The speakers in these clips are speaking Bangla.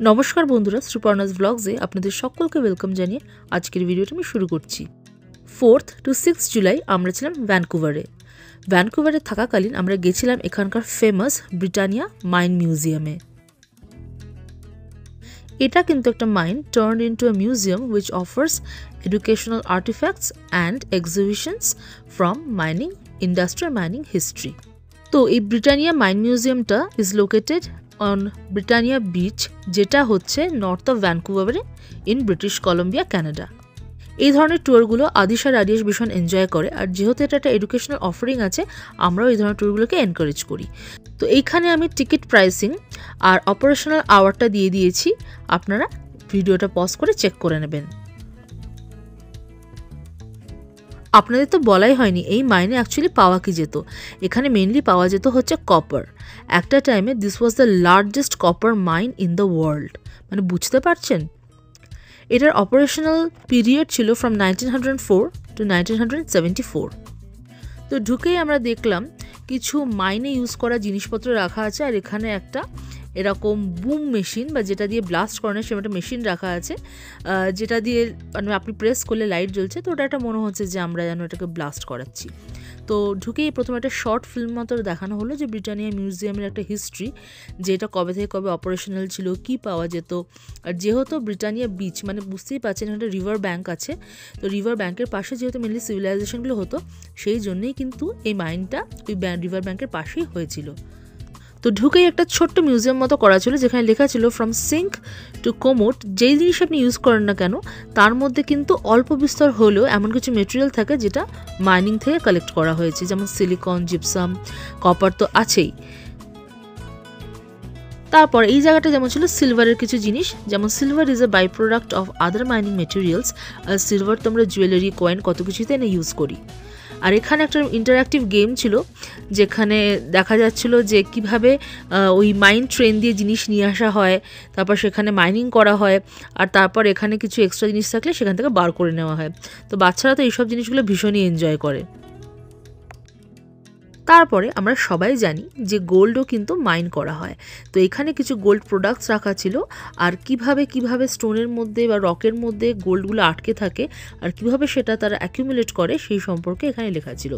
নমস্কার বন্ধুরা, সুপর্ণাস ব্লগসে আপনাদের সকলকে ওয়েলকাম জানিয়ে আজকের ভিডিওটা আমি শুরু করছি। 4th to 6th জুলাই আমরা ছিলাম ভ্যানকুভারে থাকাকালীন আমরা গেছিলাম এখানকার ফেমাস ব্রিটানিয়া মাইন মিউজিয়ামে। এটা কিন্তু একটা mine turned into a museum which offers educational artifacts and exhibitions from mining industry and mining history. তো এই ব্রিটানিয়া মাইন মিউজিয়ামটা is located on Britannia beach, যেটা হচ্ছে নর্থ অফ ভ্যানকুভারে ইন ব্রিটিশ কলম্বিয়া, কানাডা। এই ধরনের ট্যুরগুলো আদিশ আর আরিয়াস ভীষণ এনজয় করে, আর যেহেতু এটা একটা এডুকেশনাল অফারিং আছে আমরাও এই ধরনের ট্যুরগুলোকে এনকারেজ করি। তো এইখানে আমি টিকিট প্রাইসিং আর অপারেশনাল আওয়ারটা দিয়ে দিয়েছি, আপনারা ভিডিওটা পজ করে চেক করে নেবেন। আপনাদের তো বলাই হয়নি এই মাইনে অ্যাকচুয়ালি পাওয়া কি যেত। এখানে মেনলি পাওয়া যেত হচ্ছে কপার। একটা টাইমে this was the largest copper mine in the world, মানে বুঝতে পারছেন। এটার অপারেশনাল পিরিয়ড ছিল ফ্রম 1904 টু 1974। তো ঢুকেই আমরা দেখলাম কিছু মাইনে ইউজ করা জিনিসপত্র রাখা আছে, আর এখানে একটা এরকম বুম মেশিন বা যেটা দিয়ে ব্লাস্ট করানোর সেরকম একটা মেশিন রাখা আছে, যেটা দিয়ে মানে আপনি প্রেস করলে লাইট জ্বলছে। তো ওটা একটা মনে হচ্ছে যে আমরা যেন এটাকে ব্লাস্ট করাচ্ছি। তো ঢুকেই প্রথমে একটা শর্ট ফিল্ম মতো দেখানো হলো যে ব্রিটানিয়া মিউজিয়ামের একটা হিস্ট্রি, যে এটা কবে থেকে কবে অপারেশনাল ছিল, কি পাওয়া যেত। আর যেহেতু ব্রিটানিয়া বিচ মানে বুঝতেই পারছেন একটা রিভার ব্যাঙ্ক আছে, তো রিভার ব্যাঙ্কের পাশে যেহেতু মেনলি সিভিলাইজেশনগুলো হতো, সেই জন্যেই কিন্তু এই মাইনটা ওই রিভার ব্যাঙ্কের পাশেই হয়েছিল। তো ঢুকেই একটা ছোট্ট মিউজিয়াম মতো করা ছিল, যেখানে লেখা ছিল ফ্রম সিঙ্ক টু কোমোট। যেই জিনিস আপনি ইউজ করেন না কেন তার মধ্যে কিন্তু অল্প বিস্তর হলেও এমন কিছু মেটেরিয়াল থাকে যেটা মাইনিং থেকে কালেক্ট করা হয়েছে, যেমন সিলিকন, জিপসাম, কপার তো আছেই। তারপর এই জায়গাটা যেমন ছিল সিলভারের কিছু জিনিস, যেমন silver is a by product of other mining materials. আর সিলভার তো আমরা জুয়েলারি, কয়েন কত কিছুতে এনে ইউজ করি। আর এখানে একটা ইন্টারঅ্যাক্টিভ গেম ছিল, যেখানে দেখা যাচ্ছিল যে কিভাবে ওই মাইন ট্রেন দিয়ে জিনিস নিয়ে আসা হয়, তারপর সেখানে মাইনিং করা হয়, আর তারপর এখানে কিছু এক্সট্রা জিনিস থাকলে সেখান থেকে বার করে নেওয়া হয়। তো বাচ্চারা তো এইসব জিনিসগুলো ভীষণই এনজয় করে। তারপরে আমরা সবাই জানি যে গোল্ডও কিন্তু মাইন করা হয়। তো এখানে কিছু গোল্ড প্রোডাক্টস রাখা ছিল, আর কিভাবে স্টোনের মধ্যে বা রকের মধ্যে গোল্ডগুলো আটকে থাকে আর কিভাবে সেটা তারা অ্যাকিউমুলেট করে সেই সম্পর্কে এখানে লেখা ছিল।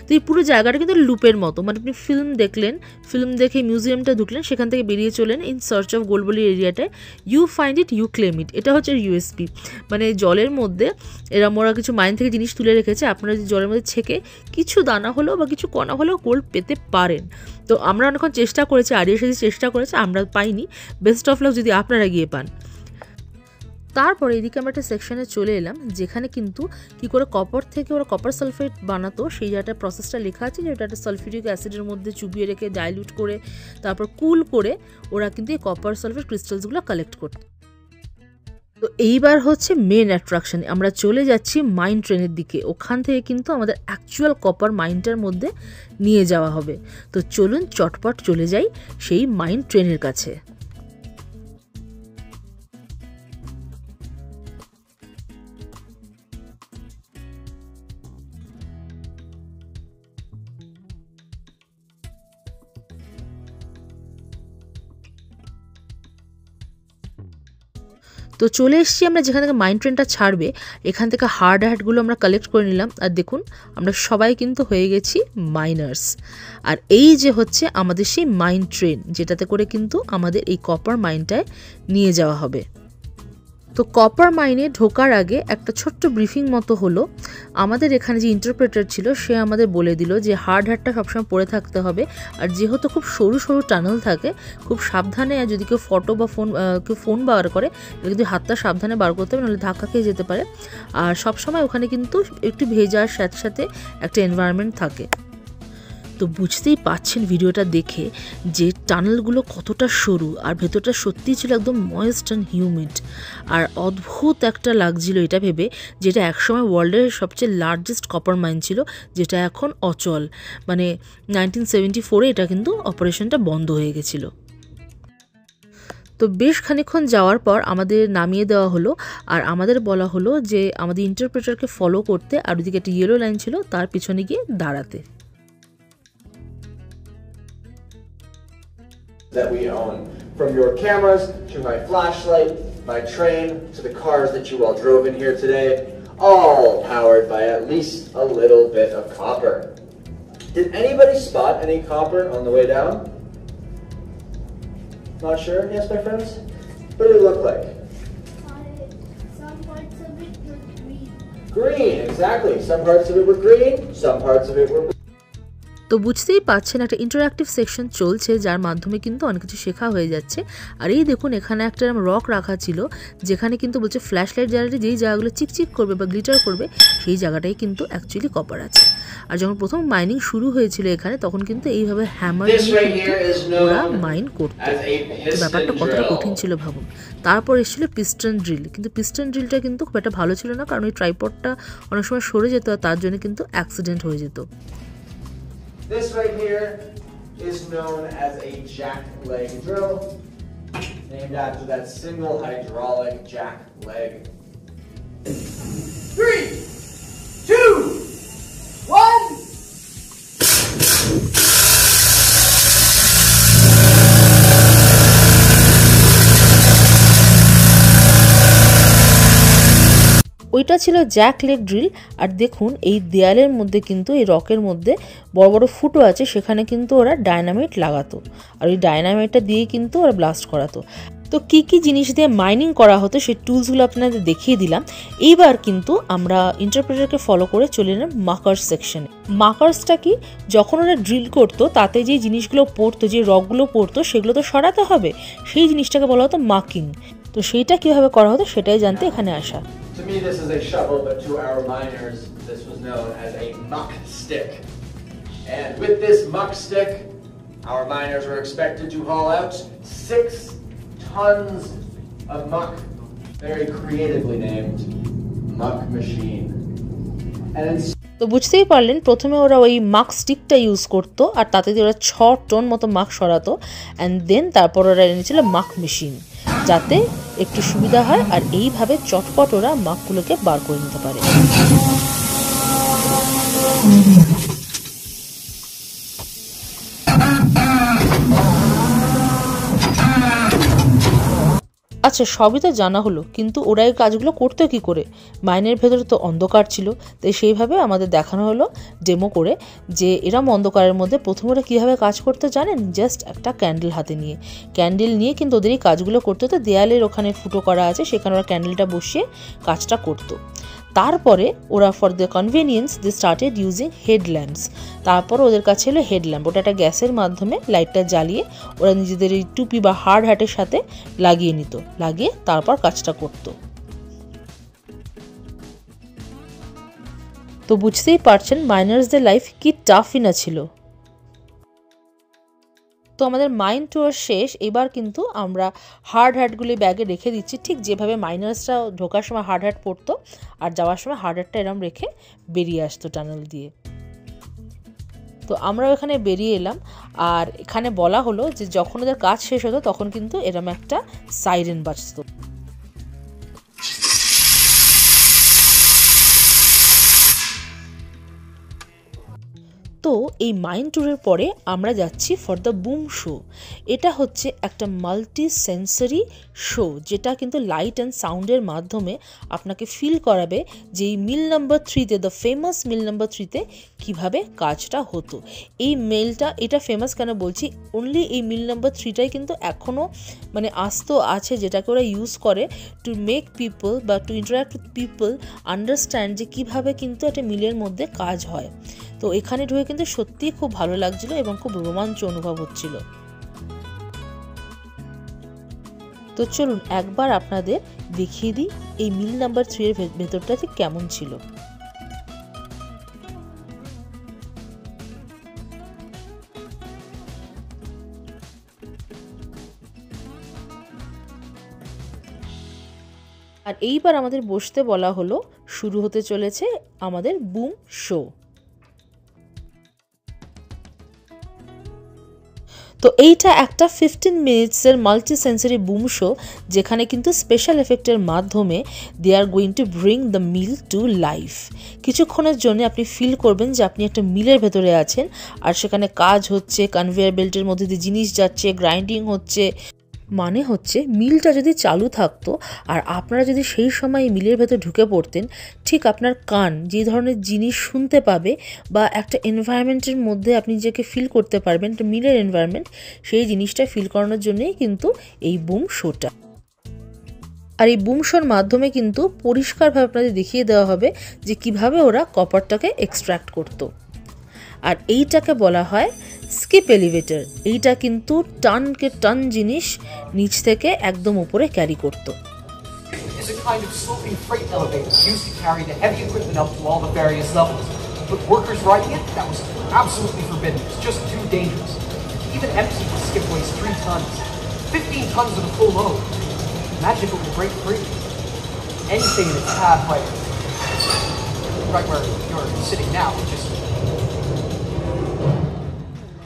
তো এই পুরো জায়গাটা কিন্তু লুপের মতো, মানে আপনি ফিল্ম দেখলেন, ফিল্ম দেখে মিউজিয়ামটা ঢুকলেন, সেখান থেকে বেরিয়ে চলেন ইন সার্চ অফ গোল্ড বলি এরিয়াটায়, you find it, you claim it. এটা হচ্ছে ইউএসপি, মানে জলের মধ্যে ওরা কিছু মাইন থেকে জিনিস তুলে রেখেছে, আপনারা যদি জলের মধ্যে ছেঁকে কিছু দানা হলেও বা কিছু কণা হলেও গোল্ড পেতে পারেন। তো আমরা অনেকক্ষণ চেষ্টা করেছি, আরিয়ার সাথে চেষ্টা করেছে, আমরা পাইনি। বেস্ট অফ লাক যদি আপনারা গিয়ে পান। তারপরে এদিকে আমরা একটা সেকশনে চলে এলাম, যেখানে কিন্তু কি করে কপার থেকে ওরা কপার সালফেট বানাতো সেই জায়গাটা প্রসেসটা লেখা আছে, যেটা একটা সালফিউরিক অ্যাসিডের মধ্যে চুবিয়ে রেখে ডাইলিউট করে তারপর কুল করে ওরা কিন্তু এই কপার সালফেট ক্রিস্টালসগুলো কালেক্ট করত। তো এইবার হচ্ছে মেন অ্যাট্রাকশন, আমরা চলে যাচ্ছি মাইন ট্রেনের দিকে। ওখান থেকে কিন্তু আমাদের অ্যাকচুয়াল কপার মাইনটার মধ্যে নিয়ে যাওয়া হবে। তো চলুন চটপট চলে যাই সেই মাইন ট্রেনের কাছে। তো চলে এসেছি আমরা যেখান থেকে মাইন ট্রেনটা ছাড়বে, এখান থেকে হার্ড হ্যাটগুলো আমরা কালেক্ট করে নিলাম। আর দেখুন আমরা সবাই কিন্তু হয়ে গেছি মাইনার্স। আর এই যে হচ্ছে আমাদের সেই মাইন ট্রেন, যেটাতে করে কিন্তু আমাদের এই কপার মাইনটায় নিয়ে যাওয়া হবে। তো কপার মাইনে ঢোকার আগে একটা ছোট্ট ব্রিফিং মতো হলো। আমাদের এখানে যে ইন্টারপ্রেটার ছিল সে আমাদের বলে দিল যে হার্ড হ্যাটটা সবসময় পরে থাকতে হবে, আর যেহেতু খুব সরু সরু টানেল থাকে খুব সাবধানে, আর যদি কেউ ফোন বার করে যদি হাতটা সাবধানে বার করতে হবে, নাহলে ধাক্কা খেয়ে যেতে পারে। আর সবসময় ওখানে কিন্তু একটু ভেজার সাথে সাথে একটা এনভায়রনমেন্ট থাকে। তো বুঝতেই পাচ্ছেন ভিডিওটা দেখে যে টানেলগুলো কতটা সরু, আর ভেতরটা সত্যিই ছিল একদম ময়েস্ট অ্যান্ড হিউমিড। আর অদ্ভুত একটা লাগছিল এটা ভেবে, যেটা একসময় ওয়ার্ল্ডের সবচেয়ে লার্জেস্ট কপার মাইন ছিল, যেটা এখন অচল। মানে 1974-এ এটা কিন্তু অপারেশনটা বন্ধ হয়ে গেছিলো। তো বেশ খানিকক্ষণ যাওয়ার পর আমাদের নামিয়ে দেওয়া হলো, আর আমাদের বলা হলো যে আমাদের ইন্টারপ্রেটারকে ফলো করতে, আর ওদিকে একটা ইয়েলো লাইন ছিল তার পিছনে গিয়ে দাঁড়াতে। that we own. From your cameras to my flashlight, my train to the cars that you all drove in here today, all powered by at least a little bit of copper. Did anybody spot any copper on the way down? Not sure? Yes, my friends? What did it look like? Some parts of it were green. Green, exactly. Some parts of it were green, some parts of it were blue. তো বুঝতেই পাচ্ছেন একটা ইন্টারঅ্যাক্টিভ সেকশন চলছে যার মাধ্যমে কিন্তু অনেক কিছু শেখা হয়ে যাচ্ছে। আর এই দেখুন এখানে একটা রক রাখা ছিল যেখানে কিন্তু বলছে ফ্ল্যাশ লাইট জ্বালালে যেই জায়গাগুলো চিকচিক করবে বা গ্লিটার করবে সেই জায়গাটাই কিন্তু অ্যাকচুয়ালি কপার আছে। আর যখন প্রথম মাইনিং শুরু হয়েছিল এখানে তখন কিন্তু এইভাবে হ্যামার ওরা মাইন করতো। ব্যাপারটা কতটা কঠিন ছিল ভাবুন। তারপর এসেছিল পিস্টন ড্রিল, কিন্তু পিস্টন ড্রিলটা কিন্তু খুব একটা ভালো ছিল না, কারণ ওই ট্রাইপডটা অনেক সময় সরে যেত আর তার জন্য কিন্তু অ্যাক্সিডেন্ট হয়ে যেত। This right here is known as a jack leg drill, named after that single hydraulic jack leg. 3, 2, 1. ওইটা ছিল জ্যাক লেগ ড্রিল। আর দেখুন এই দেয়ালের মধ্যে কিন্তু এই রকের মধ্যে বড় বড় ফুটো আছে, সেখানে কিন্তু ওরা ডায়নামাইট লাগাতো আর ওই ডায়নামাইটটা দিয়েই কিন্তু ওরা ব্লাস্ট করাতো। তো কী কী জিনিস দিয়ে মাইনিং করা হতো সেই টুলসগুলো আপনাদের দেখিয়ে দিলাম। এইবার কিন্তু আমরা ইন্টারপ্রেটারকে ফলো করে চলে এলাম মার্কার্স সেকশনে। মার্কার্সটা কি, যখন ওরা ড্রিল করতো তাতে যে জিনিসগুলো পড়তো, যে রকগুলো পড়তো সেগুলো তো সরাতে হবে, সেই জিনিসটাকে বলা হতো মার্কিং। তো সেইটা কীভাবে করা হতো সেটাই জানতে এখানে আসা। To me this is a shovel, but to our miners this was known as a muck stick. And with this muck stick, our miners were expected to haul out 6 tons of muck, very creatively named muck machine. And তো বুঝতেই পারলেন প্রথমে ওরা ওই মাক স্টিকটা ইউজ করতো আর তাতে ওরা 6 টন মতো মাক সরাতো, অ্যান্ড দেন তারপর ওরা এনেছিল মাক মেশিন যাতে একটু সুবিধা হয় আর এইভাবে চটপট ওরা মাকগুলোকে বার করে নিতে পারে। আচ্ছা, সবই তো জানা হলো, কিন্তু ওরা এই কাজগুলো করতো কি করে? মাইনের ভেতরে তো অন্ধকার ছিল, তাই সেইভাবে আমাদের দেখানো হলো ডেমো করে যে এরম অন্ধকারের মধ্যে প্রথমে ওরা কীভাবে কাজ করতে জানেন, জাস্ট একটা ক্যান্ডেল হাতে নিয়ে, ক্যান্ডেল নিয়ে কিন্তু ওদের এই কাজগুলো করতে হতো। দেয়ালের ওখানে ফুটো করা আছে, সেখানে ওরা ক্যান্ডেলটা বসিয়ে কাজটা করতো। তারপরে ওরা for the convenience they started using headlamps. তারপর ওদের কাছে হলো হেডল্যাম্প, ওটা একটা গ্যাসের মাধ্যমে লাইটটা জ্বালিয়ে ওরা নিজেদের এই টুপি বা হার্ড হ্যাটের সাথে লাগিয়ে নিত, লাগিয়ে তারপর কাজটা করতো। তো বুঝতেই পারছেন মাইনার্সদের লাইফ কি টাফই না ছিল। তো আমাদের মাইন ট্যুর শেষ। এবার কিন্তু আমরা হার্ড হ্যাটগুলি ব্যাগে রেখে দিচ্ছি, ঠিক যেভাবে মাইনার্সরা ঢোকার সময় হার্ড হ্যাট পরতো আর যাওয়ার সময় হার্ড হ্যাটটা এরম রেখে বেরিয়ে আসতো টানেল দিয়ে। তো আমরাও এখানে বেরিয়ে এলাম, আর এখানে বলা হলো যে যখন ওদের কাজ শেষ হতো তখন কিন্তু এরম একটা সাইরেন বাজতো। তো এই মাইন ট্যুরের পরে আমরা যাচ্ছি ফর দ্য বুম শো। এটা হচ্ছে একটা মাল্টি সেন্সরি শো, যেটা কিন্তু লাইট অ্যান্ড সাউন্ডের মাধ্যমে আপনাকে ফিল করাবে যে এই মিল নাম্বার 3-তে, দ্য ফেমাস মিল নাম্বার 3-তে কীভাবে কাজটা হতো। এই মেলটা এটা ফেমাস কেন বলছি, অনলি এই মিল নাম্বার 3টাই কিন্তু এখনও মানে আস্ত আছে, যেটাকে ওরা ইউজ করে টু মেক পিপল বা two interact with people understand যে কীভাবে কিন্তু একটা মিলের মধ্যে কাজ হয়। তো এখানে ঢুকে কিন্তু সত্যিই খুব ভালো লাগছিল এবং খুব রোমাঞ্চ অনুভব হচ্ছিল। তো চলুন একবার আপনাদের দেখিয়ে দিই এই মিল নাম্বার 3 এর ভেতরটা ঠিক কেমন ছিল। আর এইবার আমাদের বসতে বলা হলো, শুরু হতে চলেছে আমাদের বুম শো। তো এইটা একটা 15 মিনিটসের মাল্টি সেন্সরি বুম শো, যেখানে কিন্তু স্পেশাল এফেক্টের মাধ্যমে they are going to bring the mill to life. কিছুক্ষণের জন্য আপনি ফিল করবেন যে আপনি একটা মিলের ভেতরে আছেন, আর সেখানে কাজ হচ্ছে, কনভেয়ার বেল্টের মধ্যে দিয়ে জিনিস যাচ্ছে, গ্রাইন্ডিং হচ্ছে। মানে হচ্ছে মিলটা যদি চালু থাকতো আর আপনারা যদি সেই সময় মিলের ভেতর ঢুকে পড়তেন, ঠিক আপনার কান যে ধরনের জিনিস শুনতে পাবে বা একটা এনভায়রনমেন্টের মধ্যে আপনি নিজেকে ফিল করতে পারবেন, একটা মিলের এনভায়রনমেন্ট, সেই জিনিসটা ফিল করানোর জন্যই কিন্তু এই বুম শোটা। আর এই বুম শোর মাধ্যমে কিন্তু পরিষ্কারভাবে আপনাদের দেখিয়ে দেওয়া হবে যে কিভাবে ওরা কপারটাকে এক্সট্র্যাক্ট করতো। আর এইটাকে বলা হয় স্কিপ এলিভেটর। এইটা কিন্তু টনকে টন জিনিস নিচ থেকে একদম উপরে ক্যারি করতো। Is a kind of sloping freight elevator used to carry the heavy equipment up to all the various levels. But workers riding it, that was absolutely forbidden. It's just too dangerous. Even empty, the skip weighs 3 tons. 15 tons of a full load. Imagine if it would break free. Anything in its path, like right where you're sitting now, would just...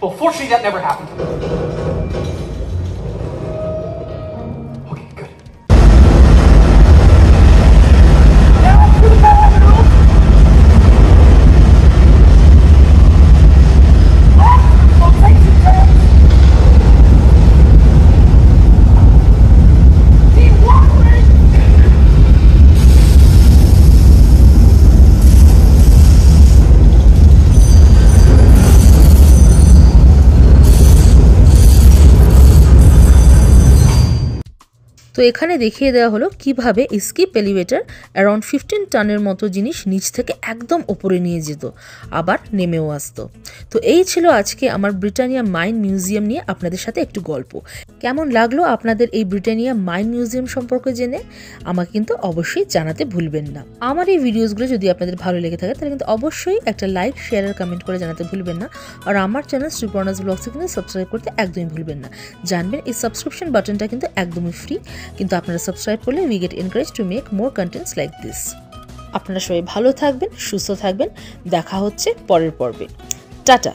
Well, fortunately that never happened. Okay, good. Now, to the back of the room! Location change! Team Walkway! তো এখানে দেখিয়ে দেওয়া হলো কিভাবে স্কিপ এলিভেটর অ্যারাউন্ড 15 টনের মতো জিনিস নিচ থেকে একদম ওপরে নিয়ে যেত, আবার নেমেও আসতো। তো এই ছিল আজকে আমার ব্রিটানিয়া মাইন মিউজিয়াম নিয়ে আপনাদের সাথে একটু গল্প। কেমন লাগলো আপনাদের এই ব্রিটানিয়া মাইন মিউজিয়াম সম্পর্কে জেনে আমাকে কিন্তু অবশ্যই জানাতে ভুলবেন না। আমার এই ভিডিওসগুলো যদি আপনাদের ভালো লেগে থাকে তাহলে কিন্তু অবশ্যই একটা লাইক, শেয়ার আর কমেন্ট করে জানাতে ভুলবেন না। আর আমার চ্যানেল সুপর্ণাস ব্লগসে কিন্তু সাবস্ক্রাইব করতে একদমই ভুলবেন না। জানবেন এই সাবস্ক্রিপশন বাটনটা কিন্তু একদমই ফ্রি, কিন্তু আপনারা সাবস্ক্রাইব করলে we get encourage to make more contents like this. আপনারা সবাই ভালো থাকবেন, সুস্থ থাকবেন। দেখা হচ্ছে পরের পর্বে। টাটা।